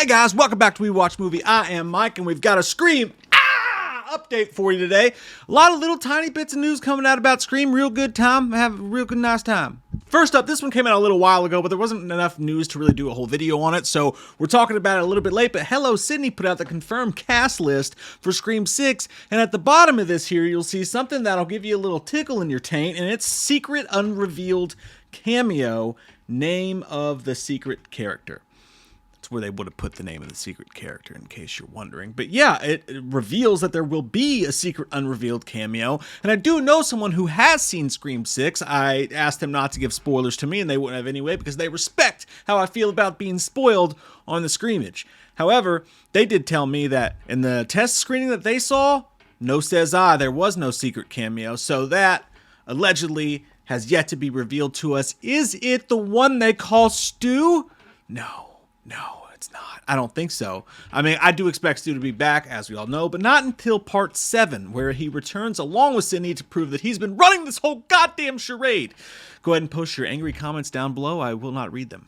Hey guys, welcome back to We Watch Movie. I am Mike, and we've got a Scream update for you today. A lot of little tiny bits of news coming out about Scream. Real good time. Have a real good nice time. First up, this one came out a little while ago, but there wasn't enough news to really do a whole video on it, so we're talking about it a little bit late. But Hello Sydney put out the confirmed cast list for Scream 6, and at the bottom of this here, you'll see something that'll give you a little tickle in your taint, and it's secret unrevealed cameo, name of the secret character. Where they would have put the name of the secret character, in case you're wondering. But yeah, it reveals that there will be a secret unrevealed cameo, and I do know someone who has seen Scream 6. I asked them not to give spoilers to me, and they wouldn't have anyway, because they respect how I feel about being spoiled on the Screamage. However, they did tell me that in the test screening that they saw, no says I, there was no secret cameo, so that allegedly has yet to be revealed to us. Is it the one they call Stu? No, it's not. I don't think so. I mean, I do expect Stu to be back, as we all know, but not until part 7, where he returns along with Sydney to prove that he's been running this whole goddamn charade. Go ahead and post your angry comments down below. I will not read them.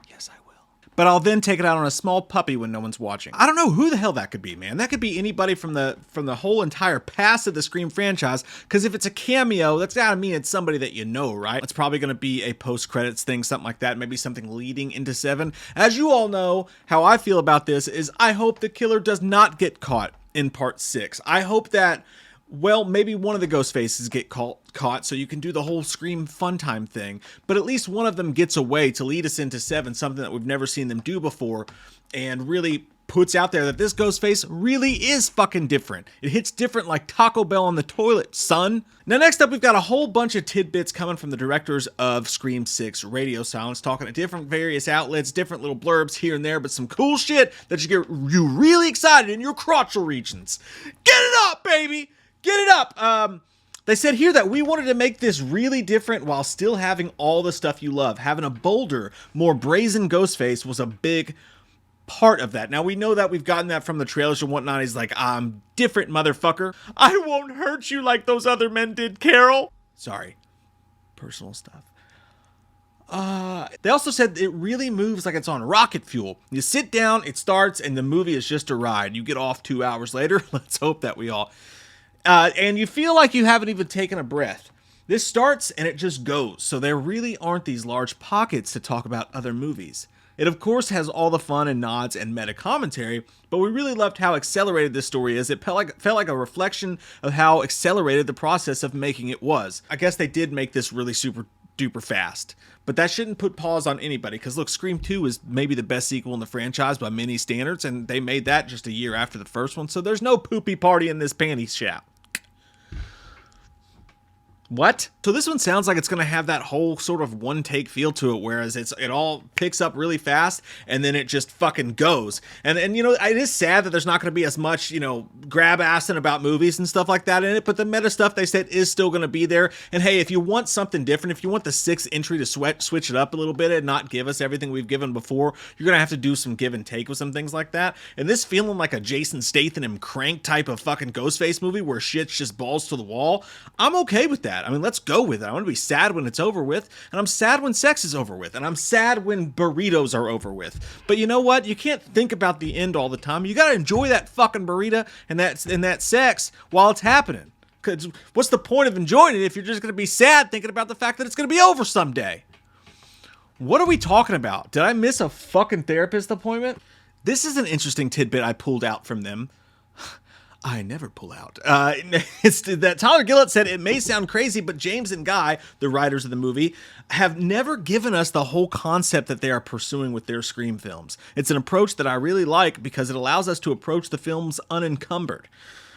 Yes, I will. But I'll then take it out on a small puppy when no one's watching. I don't know who the hell that could be, man. That could be anybody from the whole entire past of the Scream franchise, because if it's a cameo, that's gotta mean it's somebody that you know, right? It's probably gonna be a post-credits thing, something like that, maybe something leading into 7. As you all know, how I feel about this is I hope the killer does not get caught in part 6. I hope that, well, maybe one of the ghost faces get caught so you can do the whole Scream fun time thing, but at least one of them gets away to lead us into 7, something that we've never seen them do before, and really puts out there that this ghost face really is fucking different. It hits different like Taco Bell on the toilet, son. Now next up, we've got a whole bunch of tidbits coming from the directors of Scream 6 Radio Silence, talking to different various outlets, different little blurbs here and there, but some cool shit that you get you really excited in your crotchal regions. Get it up, baby! Get it up! They said here that we wanted to make this really different while still having all the stuff you love. Having a bolder, more brazen Ghostface was a big part of that. Now, we know that we've gotten that from the trailers and whatnot. He's like, I'm different, motherfucker. I won't hurt you like those other men did, Carol. Sorry. Personal stuff. They also said it really moves like it's on rocket fuel. You sit down, it starts, and the movie is just a ride. You get off 2 hours later. Let's hope that we all... and you feel like you haven't even taken a breath. This starts and it just goes, so there really aren't these large pockets to talk about other movies. It of course has all the fun and nods and meta commentary, but we really loved how accelerated this story is. It felt like a reflection of how accelerated the process of making it was. I guess they did make this really super duper fast, but that shouldn't put pause on anybody, because look, Scream 2 is maybe the best sequel in the franchise by many standards, and they made that just a year after the first one, so there's no poopy party in this panty shop. What? So this one sounds like it's going to have that whole sort of one take feel to it, whereas it all picks up really fast and then it just fucking goes. And you know, it is sad that there's not going to be as much, you know, grab assing about movies and stuff like that in it, but the meta stuff they said is still going to be there. And hey, if you want something different, if you want the 6th entry to switch it up a little bit and not give us everything we've given before, you're going to have to do some give and take with some things like that. And this feeling like a Jason Statham crank type of fucking Ghostface movie where shit's just balls to the wall, I'm okay with that. I mean, let's go with it. I want to be sad when it's over with, and I'm sad when sex is over with, and I'm sad when burritos are over with. But you know what? You can't think about the end all the time. You gotta enjoy that fucking burrito and that sex while it's happening. Because what's the point of enjoying it if you're just gonna be sad thinking about the fact that it's gonna be over someday? What are we talking about? Did I miss a fucking therapist appointment? This is an interesting tidbit I pulled out from them. I never pull out. It's that Tyler Gillett said, it may sound crazy, but James and Guy, the writers of the movie, have never given us the whole concept that they are pursuing with their Scream films. It's an approach that I really like because it allows us to approach the films unencumbered.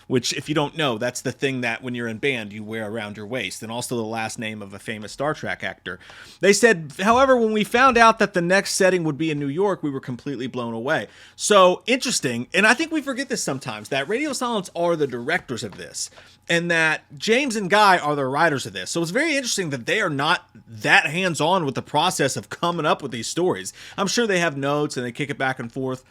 Which, if you don't know, that's the thing that when you're in band, you wear around your waist, and also the last name of a famous Star Trek actor. They said, however, when we found out that the next setting would be in New York, we were completely blown away. So, interesting, and I think we forget this sometimes, that Radio Silence are the directors of this, and that James and Guy are the writers of this. So it's very interesting that they are not that hands-on with the process of coming up with these stories. I'm sure they have notes, and they kick it back and forth.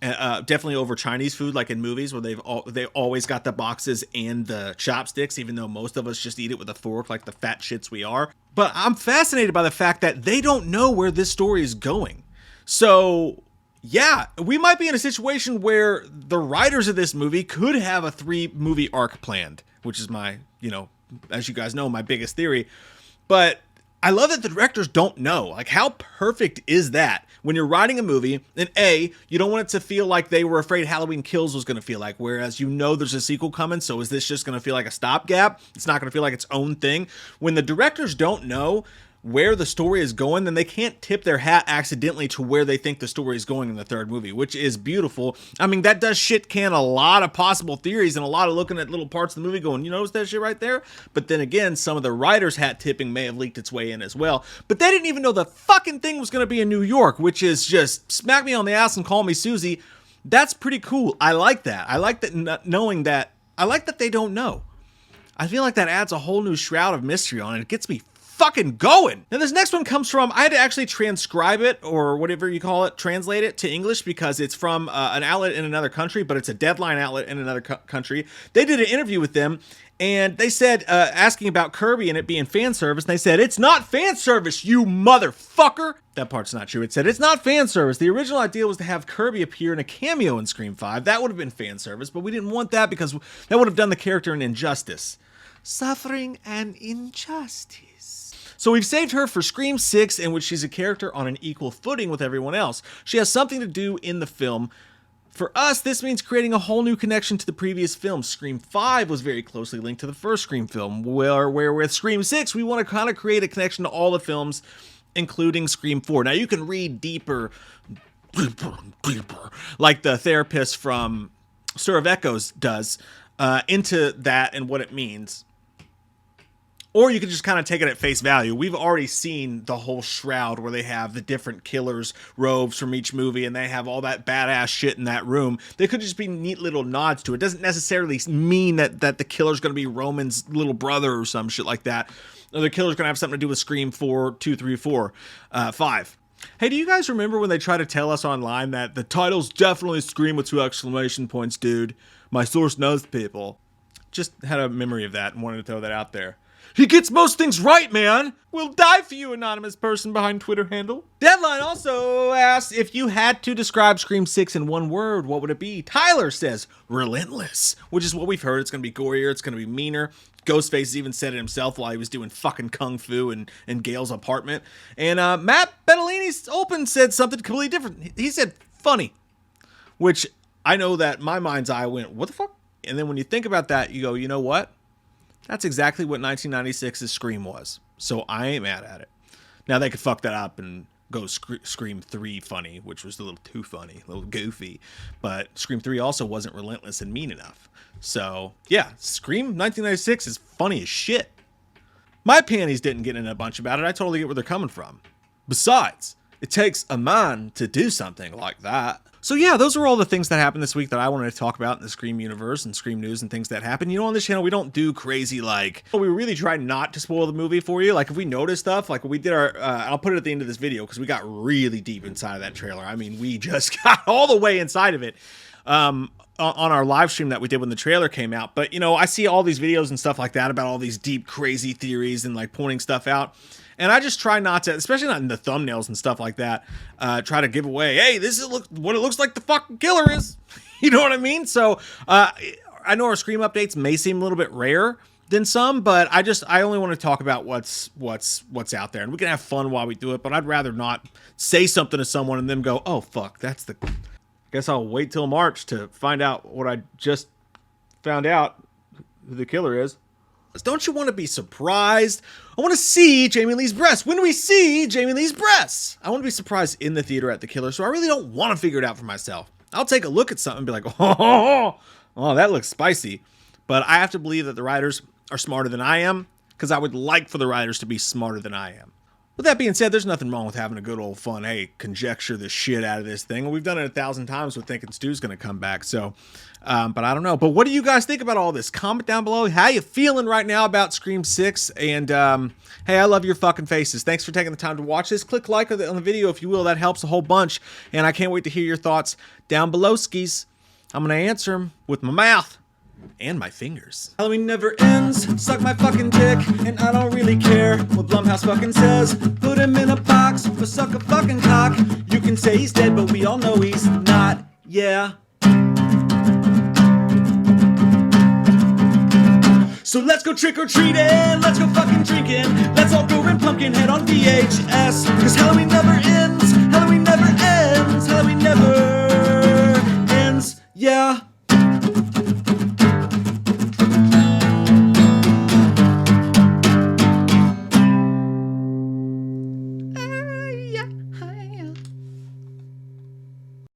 Definitely over Chinese food, like in movies where they always got the boxes and the chopsticks, even though most of us just eat it with a fork like the fat shits we are. But I'm fascinated by the fact that they don't know where this story is going. So yeah, we might be in a situation where the writers of this movie could have a 3-movie arc planned, which is my, as you guys know, my biggest theory. But I love that the directors don't know. Like, how perfect is that? When you're writing a movie, and A, you don't want it to feel like they were afraid Halloween Kills was going to feel like, whereas there's a sequel coming, so is this just going to feel like a stopgap? It's not going to feel like its own thing. When the directors don't know where the story is going, then they can't tip their hat accidentally to where they think the story is going in the third movie, which is beautiful. I mean, that does shit can a lot of possible theories and a lot of looking at little parts of the movie going, you notice that shit right there? But then again, some of the writers' hat tipping may have leaked its way in as well. But they didn't even know the fucking thing was going to be in New York, which is just smack me on the ass and call me Susie. That's pretty cool. I like that. I like that knowing that. I like that they don't know. I feel like that adds a whole new shroud of mystery on it. It gets me fucking going. Now this next one comes from, I had to actually transcribe it, or whatever you call it, translate it to English, because it's from an outlet in another country, but it's a Deadline outlet in another country. They did an interview with them, and they said, asking about Kirby and it being fan service, and they said, it's not fan service, you motherfucker. That part's not true. It said, it's not fan service. The original idea was to have Kirby appear in a cameo in Scream 5. That would have been fan service, but we didn't want that because that would have done the character an injustice. Suffering an injustice. So we've saved her for Scream 6, in which she's a character on an equal footing with everyone else. She has something to do in the film. For us, this means creating a whole new connection to the previous film. Scream 5 was very closely linked to the first Scream film, where with Scream 6, we want to kind of create a connection to all the films, including Scream 4. Now, you can read deeper, like the therapist from Stir of Echoes does, into that and what it means. Or you could just kind of take it at face value. We've already seen the whole shroud where they have the different killers' robes from each movie, and they have all that badass shit in that room. They could just be neat little nods to it. It doesn't necessarily mean that the killer's going to be Roman's little brother or some shit like that. Or the killer's going to have something to do with Scream 4, 2, 3, 4, 5. Hey, do you guys remember when they tried to tell us online that the title's definitely Scream with 2 exclamation points, dude? My source knows people. Just had a memory of that and wanted to throw that out there. He gets most things right, man. We'll die for you, anonymous person behind Twitter handle. Deadline also asks, if you had to describe Scream 6 in one word, what would it be? Tyler says, relentless, which is what we've heard. It's going to be gorier. It's going to be meaner. Ghostface even said it himself while he was doing fucking kung fu in Gail's apartment. And Matt Bettolini's Open said something completely different. He said funny, which I know that my mind's eye went, what the fuck? And then when you think about that, you go, you know what? That's exactly what 1996's Scream was. So I ain't mad at it. Now they could fuck that up and go Scream 3 funny, which was a little too funny, a little goofy. But Scream 3 also wasn't relentless and mean enough. So yeah, Scream 1996 is funny as shit. My panties didn't get in a bunch about it. I totally get where they're coming from. Besides, it takes a man to do something like that. So yeah, those are all the things that happened this week that I wanted to talk about in the Scream universe and Scream news and things that happen. You know, on this channel, we don't do crazy, we really try not to spoil the movie for you. Like, if we notice stuff, like we did our, I'll put it at the end of this video because we got really deep inside of that trailer. I mean, we just got all the way inside of it on our live stream that we did when the trailer came out. But, you know, I see all these videos and stuff like that about all these deep, crazy theories and like pointing stuff out. And I just try not to, especially not in the thumbnails and stuff like that, try to give away, hey, this is what it looks like the fucking killer is. You know what I mean? So I know our Scream updates may seem a little bit rare than some, but I only want to talk about what's out there. And we can have fun while we do it, but I'd rather not say something to someone and them go, oh, fuck, that's the... I guess I'll wait till March to find out what I just found out who the killer is. Don't you want to be surprised? I want to see Jamie Lee's breasts. When do we see Jamie Lee's breasts? I want to be surprised in the theater at the killer, so I really don't want to figure it out for myself. I'll take a look at something and be like, oh, that looks spicy. But I have to believe that the writers are smarter than I am, because I would like for the writers to be smarter than I am. With that being said, there's nothing wrong with having a good old fun, hey, conjecture the shit out of this thing. We've done it 1,000 times with thinking Stu's going to come back. So, but I don't know. But what do you guys think about all this? Comment down below. How you feeling right now about Scream 6? And, hey, I love your fucking faces. Thanks for taking the time to watch this. Click like on the video if you will. That helps a whole bunch. And I can't wait to hear your thoughts down below, skis. I'm going to answer them with my mouth. And my fingers. Halloween never ends, suck my fucking dick, and I don't really care what Blumhouse fucking says. Put him in a box, or suck a fucking cock. You can say he's dead, but we all know he's not, yeah. So let's go trick-or-treating, let's go fucking drinking. Let's all go rent Pumpkinhead on VHS, cause Halloween never ends, Halloween never